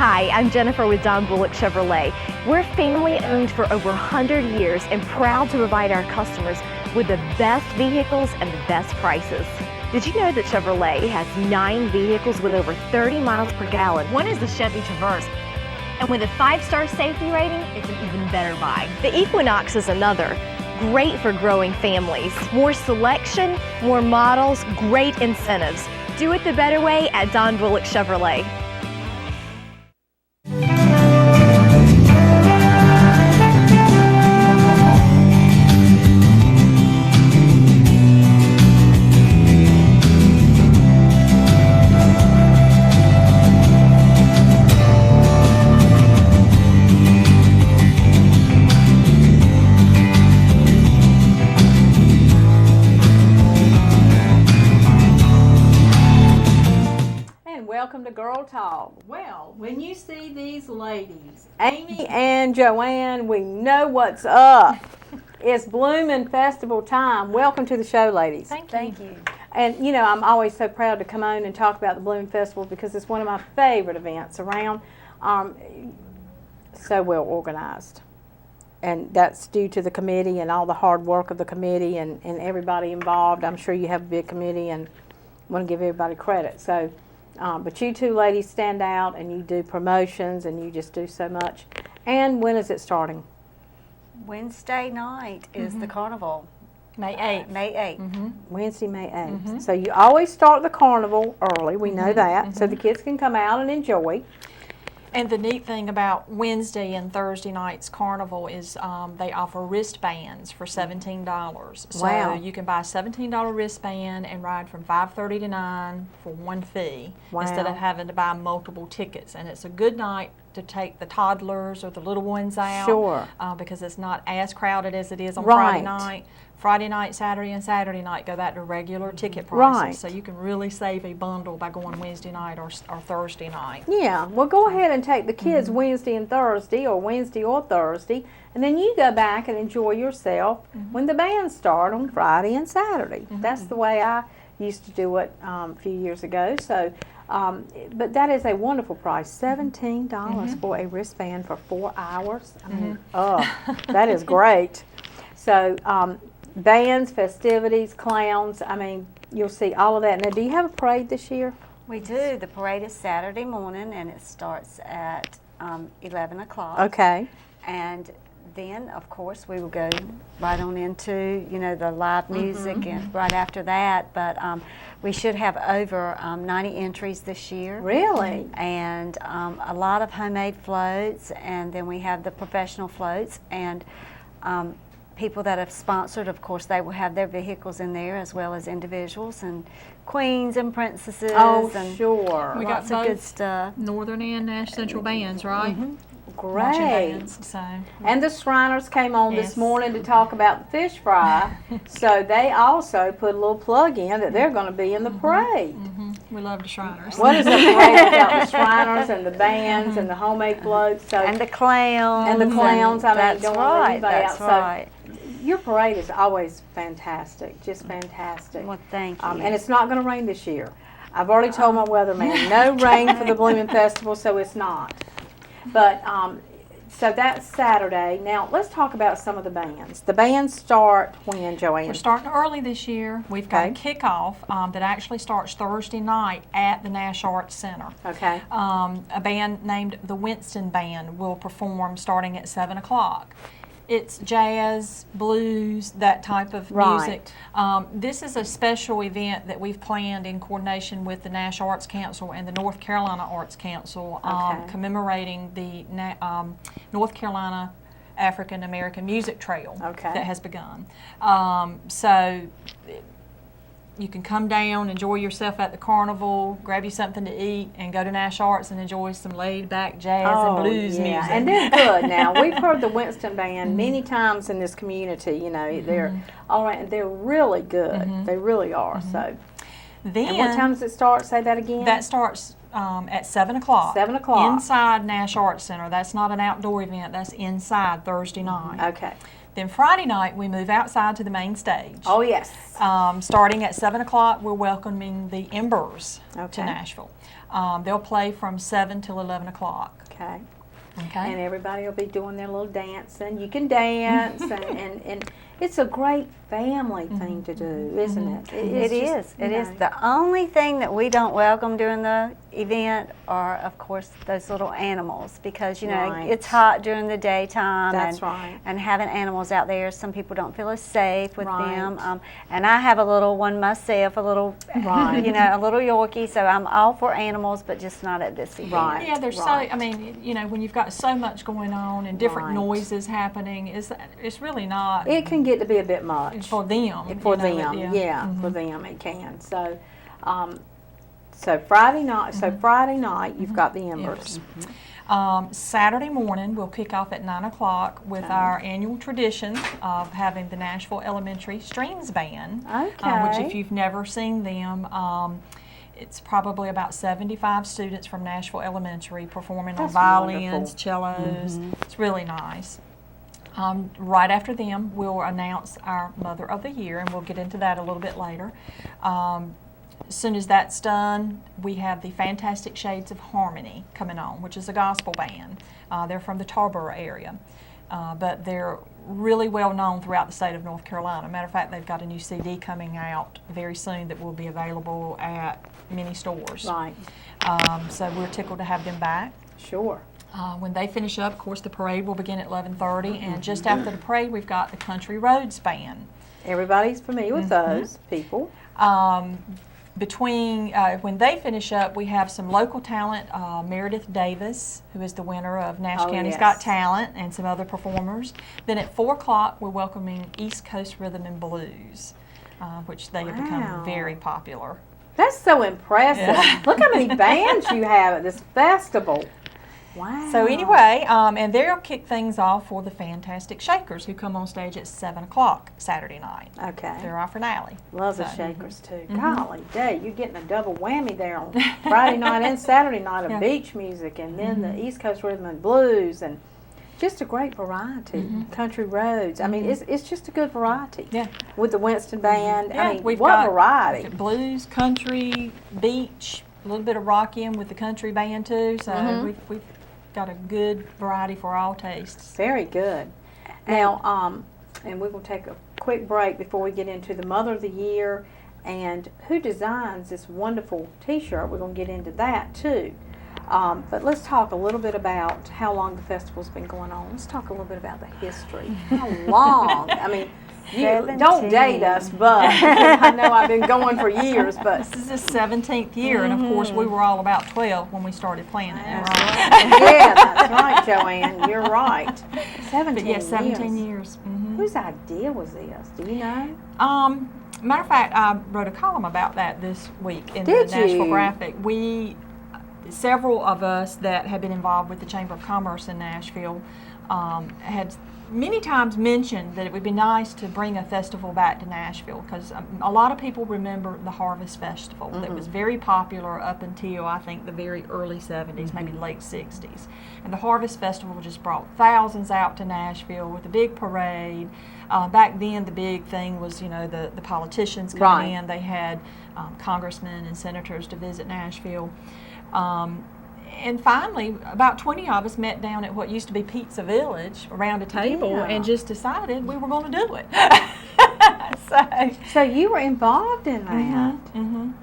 Hi, I'm Jennifer with Don Bullock Chevrolet. We're family owned for over 100 years and proud to provide our customers with the best vehicles and the best prices. Did you know that Chevrolet has 9 vehicles with over 30 miles per gallon? One is the Chevy Traverse. And with a 5-star safety rating, it's an even better buy. The Equinox is another. Great for growing families. More selection, more models, great incentives. Do it the better way at Don Bullock Chevrolet. Welcome to Girl Talk. Well, when you see these ladies, Amy and Joanne, we know what's up. It's Blooming Festival time. Welcome to the show, ladies. Thank you. And you know, I'm always so proud to come on and talk about the Blooming Festival because it's one of my favorite events around. So well organized. And that's due to the committee and all the hard work of the committee and everybody involved. I'm sure you have a big committee and want to give everybody credit. So. But you two ladies stand out and you do promotions and you just do so much. And when is it starting? Wednesday night is the carnival. May 8th. May 8th. Wednesday, May 8th. So you always start the carnival early, we know that, so the kids can come out and enjoy. And the neat thing about Wednesday and Thursday night's carnival is they offer wristbands for $17. So Wow. you can buy a $17 wristband and ride from 5:30 to 9 for one fee instead Wow. of having to buy multiple tickets. And it's a good night to take the toddlers or the little ones out. Sure. Because it's not as crowded as it is on Right. Friday night. Friday night, Saturday, and Saturday night go back to regular ticket prices. Right. So you can really save a bundle by going Wednesday night or Thursday night. Yeah, well go ahead and take the kids Wednesday and Thursday or Wednesday or Thursday, and then you go back and enjoy yourself when the bands start on Friday and Saturday. That's the way I used to do it a few years ago. So, but that is a wonderful price, $17 for a wristband for 4 hours. I mean, that is great. So, bands, festivities, clowns, I mean, you'll see all of that. Now, do you have a parade this year? We do. The parade is Saturday morning and it starts at 11 o'clock. Okay. And then, of course, we will go right on into, you know, the live music and right after that. But we should have over 90 entries this year. Really? And a lot of homemade floats, and then we have the professional floats, and people that have sponsored, of course, they will have their vehicles in there as well as individuals and queens and princesses. Oh, and sure. We lots got of good both stuff. Northern and Nash Central bands, right? Marching Great. bands, so. And the Shriners came on Yes. this morning to talk about the fish fry. So they also put a little plug in that they're going to be in the parade. We love the Shriners. What is the parade without the Shriners and the bands and the homemade floats? So And the clowns. And the clowns, I mean, that's don't right, leave anybody that's out. So right. your parade is always fantastic, just fantastic. Well, thank you. And it's not going to rain this year. I've already told my weatherman, no rain for the Blooming Festival, so it's not. But, so that's Saturday. Now, let's talk about some of the bands. The bands start when, Joanne? We're starting early this year. We've got a kickoff that actually starts Thursday night at the Nash Arts Center. Okay. A band named the Winston Band will perform starting at 7 o'clock. It's jazz, blues, that type of music. This is a special event that we've planned in coordination with the Nash Arts Council and the North Carolina Arts Council, commemorating the North Carolina African American Music Trail that has begun. So you can come down, enjoy yourself at the carnival, grab you something to eat, and go to Nash Arts and enjoy some laid-back jazz and blues music. And they're good. Now, we've heard the Winston Band many times in this community. You know, they're all right, and they're really good. They really are. So, then, and what time does it start? Say that again. That starts at 7 o'clock. 7 o'clock. Inside Nash Arts Center. That's not an outdoor event. That's inside Thursday night. Okay. Then Friday night, we move outside to the main stage. Oh, yes. Starting at 7 o'clock, we're welcoming the Embers to Nashville. They'll play from 7 till 11 o'clock. Okay. Okay. And everybody will be doing their little dancing. You can dance, and it's a great family thing to do, isn't it? It is. It is. The only thing that we don't welcome during the event are, of course, those little animals, because Right. it's hot during the daytime. That's and, right. And having animals out there, some people don't feel as safe with Right. them. And I have a little one myself, a little, Right. a little Yorkie. So I'm all for animals, but just not at this event. Right. Yeah, there's Right. so, I mean, when you've got so much going on and different Right. noises happening, it's really not It can get to be a bit much. for them. For you know, them, yeah. yeah, for them it can. So, so Friday night. So Friday night, you've got the Embers. Saturday morning, we'll kick off at 9 o'clock with Okay. our annual tradition of having the Nashville Elementary Strings Band, which Okay. if you've never seen them, it's probably about 75 students from Nashville Elementary performing That's on violins, wonderful. cellos. It's really nice. Right after them, we'll announce our Mother of the Year, and we'll get into that a little bit later. As soon as that's done, we have the Fantastic Shades of Harmony coming on, which is a gospel band. They're from the Tarboro area, but they're really well known throughout the state of North Carolina. Matter of fact, they've got a new CD coming out very soon that will be available at many stores. Right. So we're tickled to have them back. Sure. When they finish up, of course, the parade will begin at 11:30, and just after the parade, we've got the Country Roads Band. Everybody's familiar with those people. When they finish up, we have some local talent, Meredith Davis, who is the winner of Nash Oh, County's yes. Got Talent, and some other performers. Then at 4 o'clock, we're welcoming East Coast Rhythm and Blues, which they have Wow. become very popular. That's so impressive. Yeah. Look how many bands you have at this festival. Wow. So anyway, and they'll kick things off for the Fantastic Shakers, who come on stage at 7 o'clock Saturday night. Okay. They're our finale. Love the So, Shakers too. Golly day, you're getting a double whammy there on Friday night and Saturday night of Yeah. beach music, and then the East Coast Rhythm and Blues, and just a great variety. Country Roads. I mean, it's just a good variety. Yeah. With the Winston Band. Yeah, I mean, we've what got variety. blues, country, beach, a little bit of rocking with the country band too. So we've got a good variety for all tastes. Very good. Now, and we're going to take a quick break before we get into the Mother of the Year and who designs this wonderful T-shirt. We're going to get into that too. But let's talk a little bit about how long the festival's been going on. Let's talk a little bit about the history. How long? I mean, you don't date us, but I know I've been going for years. But This is the 17th year, and of course we were all about 12 when we started planning it. That's Right? right. Yeah, that's right, Joanne. You're right. 17 But yeah, 17 years. years. Whose idea was this? Do you know? Matter of fact, I wrote a column about that this week in Did the Nashville you? Graphic. Several of us that have been involved with the Chamber of Commerce in Nashville had many times mentioned that it would be nice to bring a festival back to Nashville, because a lot of people remember the Harvest Festival that was very popular up until I think the very early 70s, maybe late 60s. And the Harvest Festival just brought thousands out to Nashville with a big parade. Back then the big thing was, the politicians coming Right. in. They had congressmen and senators to visit Nashville. And finally, about 20 of us met down at what used to be Pizza Village around a table Yeah. and just decided we were going to do it. So you were involved in that? Mhm.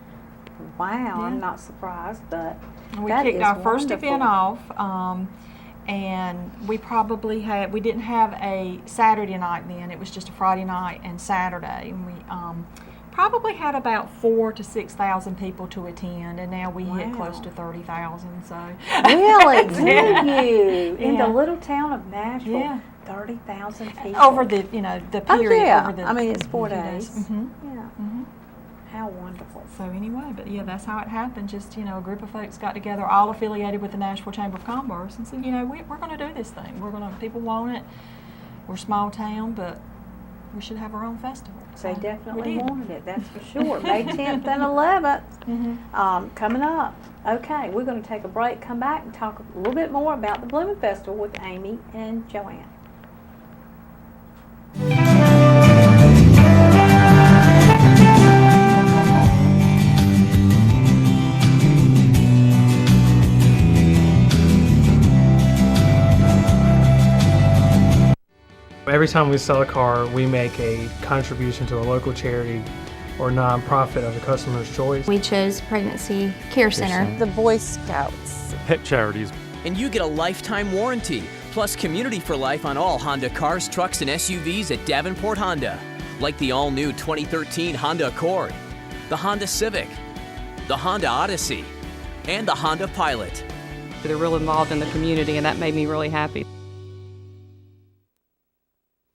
Wow, Yeah. I'm not surprised, but We that kicked is our first wonderful. event off, and we didn't have a Saturday night then. It was just a Friday night and Saturday. And we probably had about 4,000 to 6,000 people to attend, and now we hit Wow. close to 30,000. So Really? Do Yeah. you? In the Yeah. little town of Nashville, Yeah. 30,000 people. over the the Oh, period. yeah. Over the, I mean, it's 4 few days. Mhm. Yeah. Mhm. How wonderful. So anyway, but yeah, that's how it happened. Just, a group of folks got together, all affiliated with the Nashville Chamber of Commerce, and said, we're going to do this thing. People want it. We're a small town, but we should have our own festival. They So definitely we did. wanted it, that's for sure. May 10th and 11th coming up. Okay, we're going to take a break, come back, and talk a little bit more about the Blooming Festival with Amy and Joanne. every time we sell a car, we make a contribution to a local charity or nonprofit of the customer's choice. We chose Pregnancy Care Center. The Boy Scouts. Pet charities. And you get a lifetime warranty, plus community for life on all Honda cars, trucks, and SUVs at Davenport Honda. Like the all-new 2013 Honda Accord, the Honda Civic, the Honda Odyssey, and the Honda Pilot. They're real involved in the community, and that made me really happy.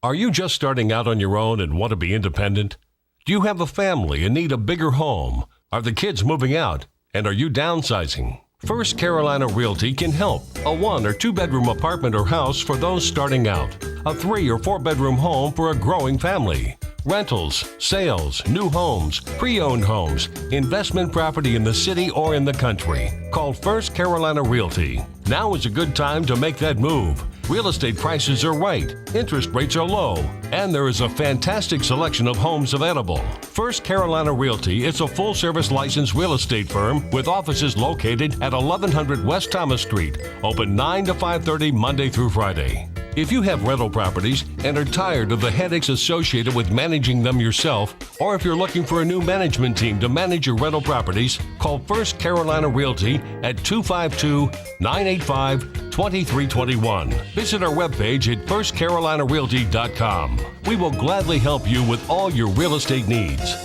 Are you just starting out on your own and want to be independent? Do you have a family and need a bigger home? Are the kids moving out? And are you downsizing? First Carolina Realty can help. A 1 or 2 bedroom apartment or house for those starting out. A 3 or 4 bedroom home for a growing family. Rentals, sales, new homes, pre-owned homes, investment property in the city or in the country. Call First Carolina Realty. Now is a good time to make that move. Real estate prices are right, interest rates are low, and there is a fantastic selection of homes available. First Carolina Realty is a full-service licensed real estate firm with offices located at 1100 West Thomas Street, open 9 to 5:30 Monday through Friday. If you have rental properties and are tired of the headaches associated with managing them yourself, or if you're looking for a new management team to manage your rental properties, call First Carolina Realty at 252-985-2321. Visit our webpage at firstcarolinarealty.com. We will gladly help you with all your real estate needs.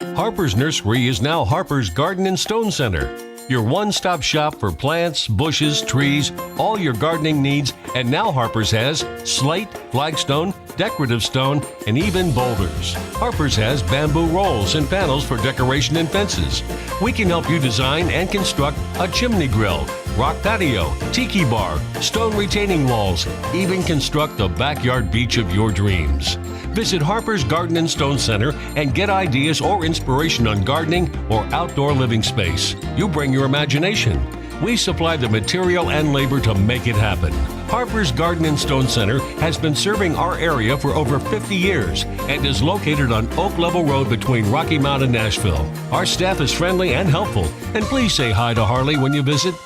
Harper's Nursery is now Harper's Garden and Stone Center. Your one-stop shop for plants, bushes, trees, all your gardening needs, and now Harper's has slate, flagstone, decorative stone, and even boulders. Harper's has bamboo rolls and panels for decoration and fences. We can help you design and construct a chimney grill, rock patio, tiki bar, stone retaining walls, even construct the backyard beach of your dreams. Visit Harper's Garden and Stone Center and get ideas or inspiration on gardening or outdoor living space. You bring your imagination. We supply the material and labor to make it happen. Harper's Garden and Stone Center has been serving our area for over 50 years and is located on Oak Level Road between Rocky Mount and Nashville. Our staff is friendly and helpful, and please say hi to Harley when you visit.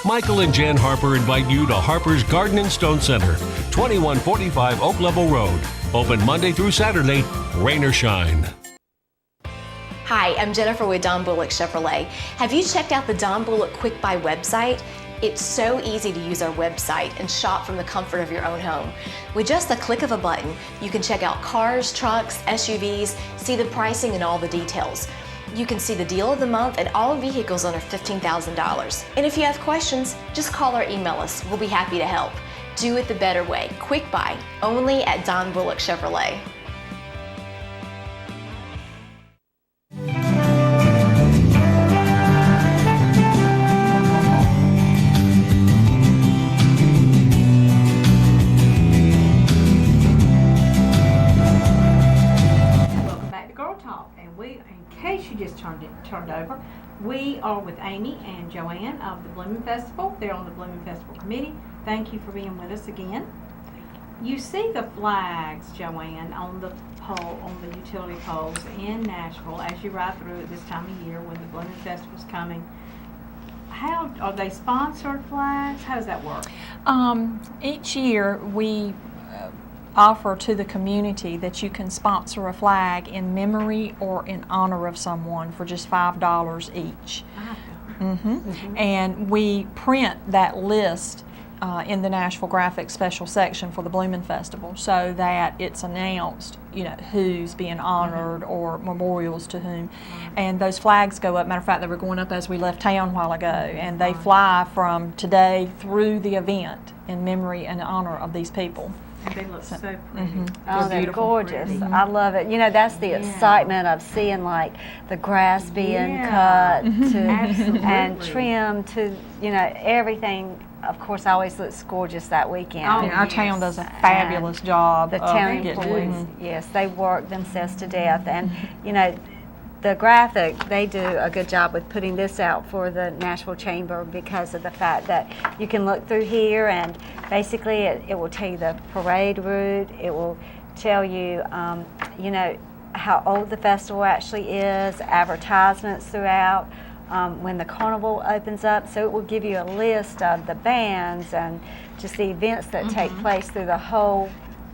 Michael and Jan Harper invite you to Harper's Garden and Stone Center, 2145 Oak Level Road. Open Monday through Saturday, rain or shine. Hi, I'm Jennifer with Don Bullock Chevrolet. Have you checked out the Don Bullock Quick Buy website? It's so easy to use our website and shop from the comfort of your own home. With just the click of a button, you can check out cars, trucks, SUVs, see the pricing and all the details. You can see the deal of the month and all vehicles under $15,000. And if you have questions, just call or email us. We'll be happy to help. Do it the better way. Quick Buy, only at Don Bullock Chevrolet. Welcome back to Girl Talk, and in case you just turned over, we are with Amy and Joanne of the Blooming Festival. They're on the Blooming Festival Committee. Thank you for being with us again. You see the flags, Joanne, on the pole, on the utility poles in Nashville as you ride through at this time of year when the Blooming Festival's coming. How are they sponsored flags? How does that work? Each year we offer to the community that you can sponsor a flag in memory or in honor of someone for just $5 each. And we print that list in the Nashville Graphic Special Section for the Blooming Festival, so that it's announced, you know, who's being honored or memorials to whom. And those flags go up. Matter of fact, they were going up as we left town a while ago, and they fly from today through the event in memory and honor of these people. They look so pretty. Oh, they're gorgeous. I love it. You know, that's the excitement of seeing like the grass being cut to and trimmed to, you know, everything. Of course, always looks gorgeous that weekend. Oh, our town does a fabulous job. The town employees, yes, they work themselves to death. And, you know, the graphic, they do a good job with putting this out for the Nashville Chamber because of the fact that you can look through here and basically it will tell you the parade route. It will tell you, you know, how old the festival actually is, advertisements throughout, when the carnival opens up. So it will give you a list of the bands and just the events that take place through the whole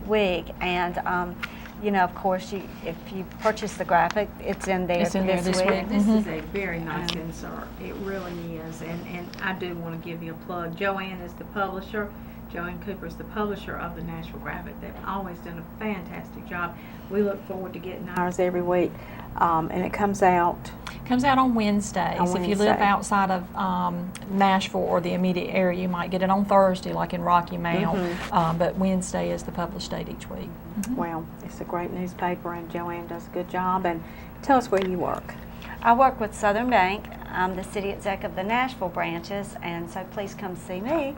week. And you know, of course, if you purchase the graphic, it's in there, It's in there this week. This is a very nice insert. It really is. And I do want to give you a plug. Joanne is the publisher. Joanne Cooper is the publisher of the Nashville Graphic. They've always done a fantastic job. We look forward to getting ours every week. And it comes out on Wednesdays. If you live Wednesday. outside of Nashville or the immediate area, you might get it on Thursday, like in Rocky Mount. But Wednesday is the published date each week. Well, it's a great newspaper, and Joanne does a good job. And tell us where you work. I work with Southern Bank. I'm the city exec of the Nashville branches, and so please come see me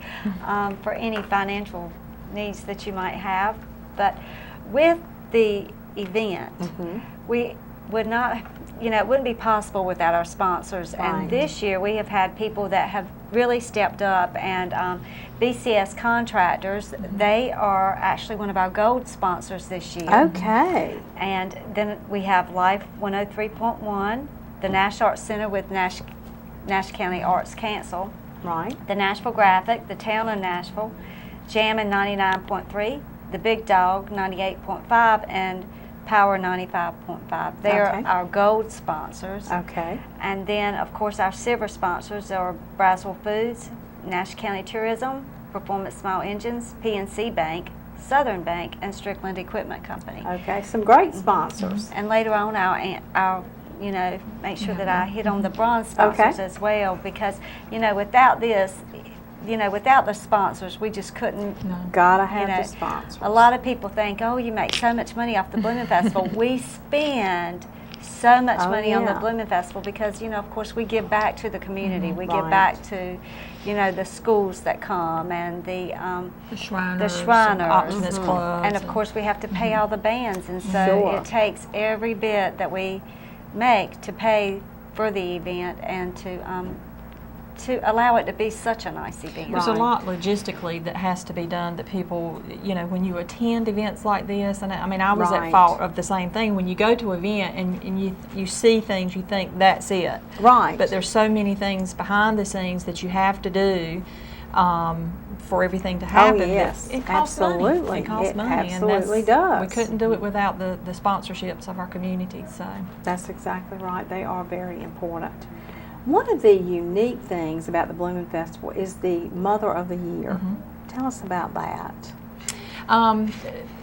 for any financial needs that you might have. But with the event, we would not, you know, it wouldn't be possible without our sponsors. Right. And this year we have had people that have really stepped up, and BCS Contractors, they are actually one of our gold sponsors this year. Okay. And then we have Life 103.1, the Nash Arts Center with Nash County Arts Council, Right. the Nashville Graphic, the Town of Nashville, Jammin' 99.3, the Big Dog 98.5, and Power 95.5. They're Okay. our gold sponsors. Okay. And then, of course, our silver sponsors are Braswell Foods, Nash County Tourism, Performance Smile Engines, PNC Bank, Southern Bank, and Strickland Equipment Company. Okay. Some great sponsors. And later on, our you know, make sure that I hit on the bronze sponsors as well, because, you know, without this, you know, without the sponsors, we just couldn't. Gotta have you know, the sponsors. A lot of people think, oh, you make so much money off the Blooming Festival. We spend so much money on the Blooming Festival because, you know, of course, we give back to the community. We give back to, you know, the schools that come and the Shriners, Optimist clubs, and of course, we have to pay all the bands, and so it takes every bit that we make to pay for the event and to allow it to be such a nice event. There's a lot logistically that has to be done that people, you know, when you attend events like this, and I mean, I was at fault of the same thing. When you go to an event and you see things, you think that's it. Right. But there's so many things behind the scenes that you have to do for everything to happen. Oh, yes. It costs Absolutely. money. It costs It money. absolutely and does. We couldn't do it without the sponsorships of our community. So That's exactly right. They are very important. One of the unique things about the Blooming Festival is the Mother of the Year. Tell us about that.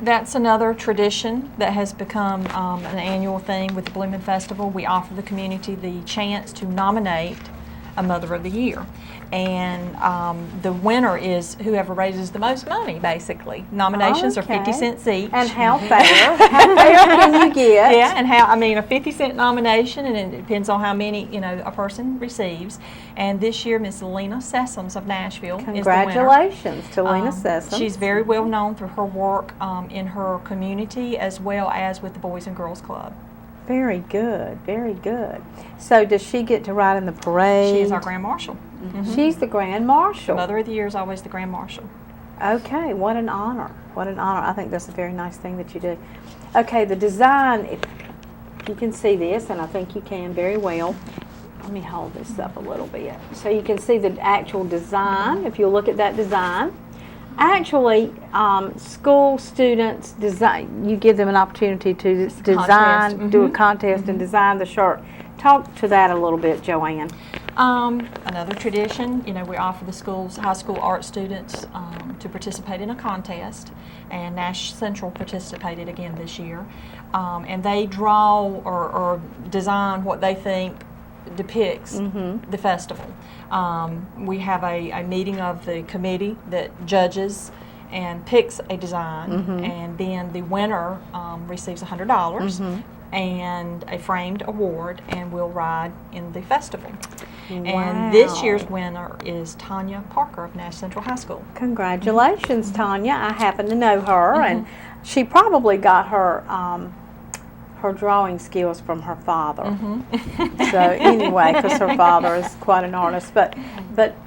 That's another tradition that has become an annual thing with the Blooming Festival. We offer the community the chance to nominate a Mother of the Year. And the winner is whoever raises the most money, basically. Nominations are 50 cents each. And how fair? How fair can you get? Yeah, and how, I mean, a 50-cent nomination, and it depends on how many, you know, a person receives. And this year, Miss Lena Sessoms of Nashville is the winner. Congratulations to Lena Sessoms. She's very well known through her work in her community as well as with the Boys and Girls Club. Very good, very good. So does she get to ride in the parade? She is our Grand Marshal. She's the Grand Marshal. Mother of the Year is always the Grand Marshal. Okay, what an honor. What an honor. I think that's a very nice thing that you do. Okay, the design, if you can see this, and I think you can very well. Let me hold this up a little bit. So you can see the actual design, if you look at that design. Actually, school students design. You give them an opportunity to design, do a contest, and design the shirt. Talk to that a little bit, Joanne. Another tradition, you know, we offer the schools, high school art students to participate in a contest, and Nash Central participated again this year, and they draw or design what they think depicts the festival. We have a meeting of the committee that judges and picks a design, and then the winner receives $100 and a framed award, and will ride in the festival. And this year's winner is Tanya Parker of Nash Central High School. Congratulations, Tanya. I happen to know her, and she probably got her her drawing skills from her father. So anyway, because her father is quite an artist. But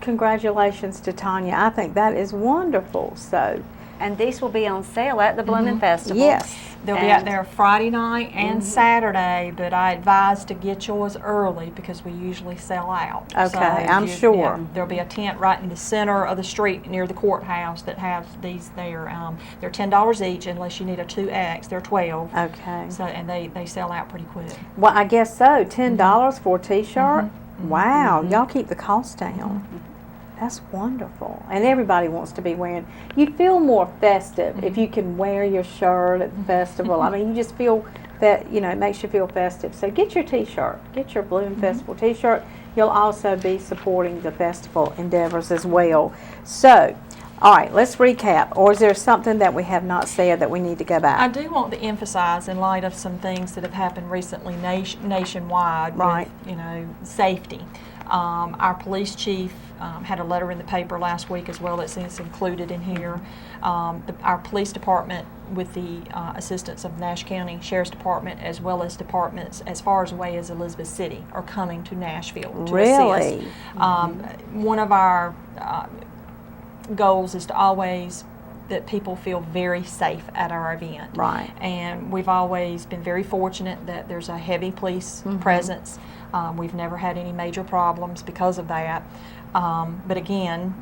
congratulations to Tanya. I think that is wonderful. So And these will be on sale at the Blooming Festival. Yes. They'll be out there Friday night and Saturday, but I advise to get yours early because we usually sell out. Okay, I'm sure. There'll be a tent right in the center of the street near the courthouse that has these there. They're $10 each unless you need a 2X. They're 12. Okay. So and they sell out pretty quick. Well, I guess so. $10 for a T-shirt. Wow, y'all keep the cost down. That's wonderful. And everybody wants to be wearing. You feel more festive if you can wear your shirt at the festival. I mean, you just feel that, you know, it makes you feel festive. So get your T-shirt. Get your Bloom Festival T-shirt. You'll also be supporting the festival endeavors as well. So, all right, let's recap. Or is there something that we have not said that we need to go back? I do want to emphasize, in light of some things that have happened recently nationwide, Right. with, you know, safety. Our police chief had a letter in the paper last week as well that's included in here. Our police department, with the assistance of Nash County Sheriff's Department, as well as departments as far as away as Elizabeth City, are coming to Nashville to Really? assist. One of our goals is to always that people feel very safe at our event. Right. And we've always been very fortunate that there's a heavy police presence. We've never had any major problems because of that. But again,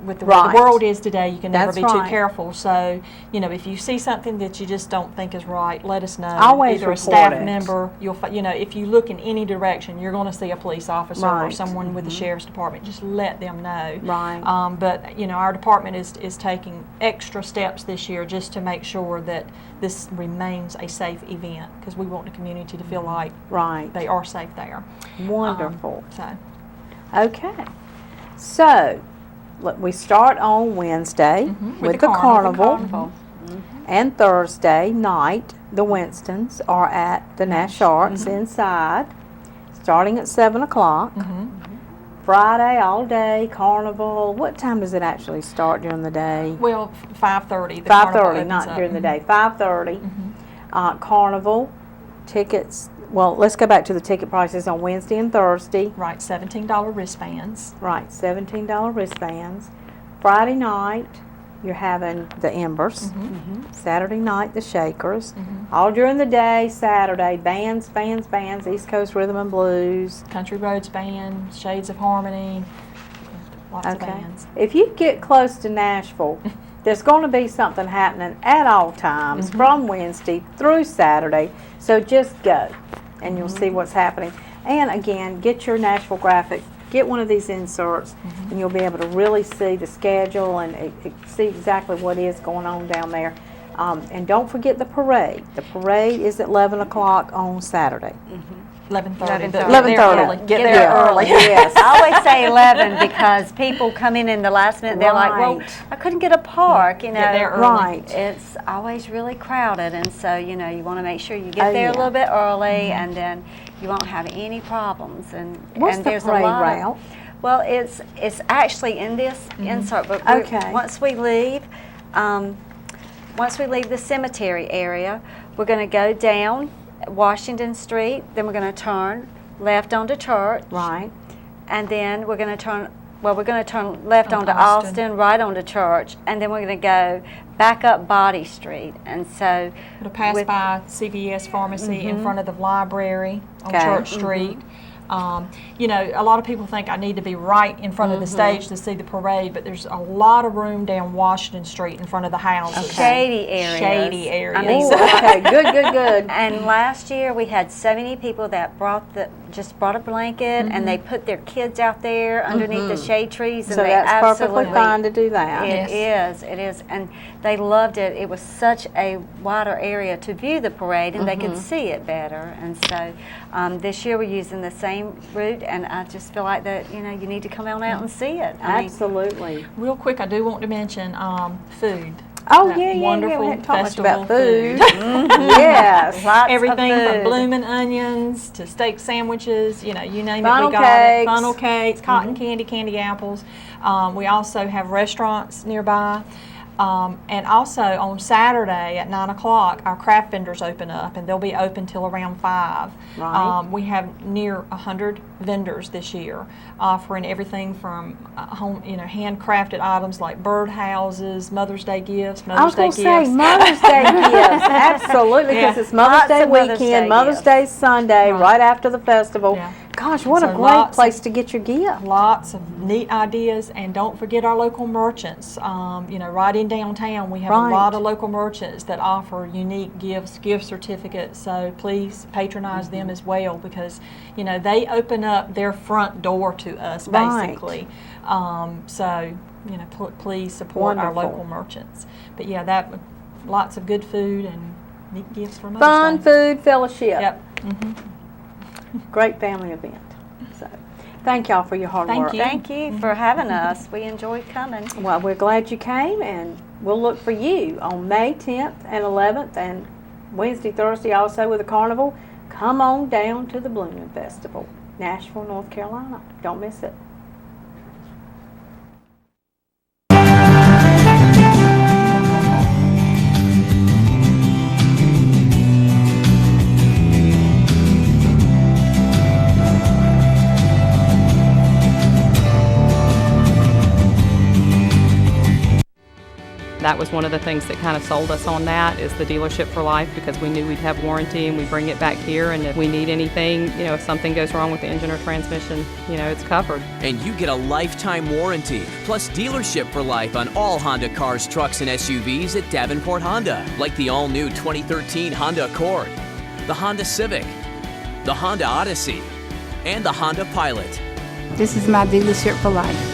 with the way Right. the world is today, you can never That's be too right. careful. So, you know, if you see something that you just don't think is right, let us know. Always Either a report staff it. member, you know, if you look in any direction, you're going to see a police officer or Right. someone with the sheriff's department. Just let them know. Right. But you know, our department is taking extra steps this year just to make sure that this remains a safe event, because we want the community to feel like Right. they are safe there. Wonderful. So. Okay. So, we start on Wednesday with the carnival. And Thursday night, the Winstons are at the Nash Arts inside, starting at 7 o'clock. Friday all day, carnival. What time does it actually start during the day? Well, 5:30. 5:30, not during the day. 5:30. Carnival tickets. Well, let's go back to the ticket prices on Wednesday and Thursday. Right, $17 wristbands. Right, $17 wristbands. Friday night, you're having the Embers. Saturday night, the Shakers. All during the day, Saturday, bands, East Coast Rhythm and Blues. Country Roads Band, Shades of Harmony, lots of bands. If you get close to Nashville, there's going to be something happening at all times from Wednesday through Saturday. So just go and you'll see what's happening. And again, get your Nashville graphic. Get one of these inserts and you'll be able to really see the schedule and see exactly what is going on down there. And don't forget the parade. The parade is at 11 o'clock on Saturday. 11:30. 11:30. Get there early. Yes. I always say 11 because people come in the last minute. They're like, well, Right. I couldn't get a park, you know. Get there early. Right. It's always really crowded, and so, you know, you want to make sure you get Oh, there yeah. a little bit early, and then you won't have any problems. And What's and the there's parade a lot route? Well, it's actually in this insert, but Okay. once we leave the cemetery area, we're going to go down Washington Street, then we're going to turn left onto Church, Right. and then we're going to turn left On onto Austin. Austin, right onto Church, and then we're going to go back up Body Street. And so It'll pass with- by CVS Pharmacy in front of the library on Okay. Church Street. You know, a lot of people think I need to be right in front of the stage to see the parade, but there's a lot of room down Washington Street in front of the houses. shady areas. Shady areas. I mean, Ooh, okay, good. and last year we had so many people that brought a blanket and they put their kids out there underneath the shade trees, and So they that's absolutely perfectly fine to do that. It is, and they loved it. It was such a wider area to view the parade, and they could see it better. And so this year we're using the same route, and I just feel like that, you know, you need to come on out and see it. I mean, Absolutely. Real quick, I do want to mention food. Oh, That yeah. We wonderful haven't talked much festival about food. Yes. lots of Everything from food. bloomin' onions to steak sandwiches, you know, you name Funnel it, we got cakes. it. Funnel cakes, cotton candy, candy apples. We also have restaurants nearby. And also on Saturday at 9 o'clock, our craft vendors open up, and they'll be open till around 5. Right. We have near 100 vendors this year, offering everything from home, handcrafted items like bird houses, Mother's Day gifts, Mother's Day gifts. I was going to say Mother's Day gifts, absolutely, because it's Mother's Lots Day of Mother's weekend, Day Mother's gifts. Day Sunday, right after the festival. Yeah. Gosh, what a So great lots place to get your gift. Lots of neat ideas, and don't forget our local merchants. Right in downtown, we have Right. a lot of local merchants that offer unique gifts, gift certificates. So please patronize them as well, because they open up their front door to us basically. Please support our Wonderful. local merchants. But yeah, lots of good food and neat gifts for Mother's Fun, Day. food, fellowship. Yep. Great family event. So, thank y'all for your hard Thank work. you. Thank you for having us. We enjoyed coming. Well, we're glad you came, and we'll look for you on May 10th and 11th, and Wednesday, Thursday also with the carnival. Come on down to the Blooming Festival, Nashville, North Carolina. Don't miss it. That was one of the things that kind of sold us on that, is the dealership for life, because we knew we'd have warranty and we bring it back here, and if we need anything, if something goes wrong with the engine or transmission, it's covered. And you get a lifetime warranty, plus dealership for life on all Honda cars, trucks, and SUVs at Davenport Honda, like the all-new 2013 Honda Accord, the Honda Civic, the Honda Odyssey, and the Honda Pilot. This is my dealership for life.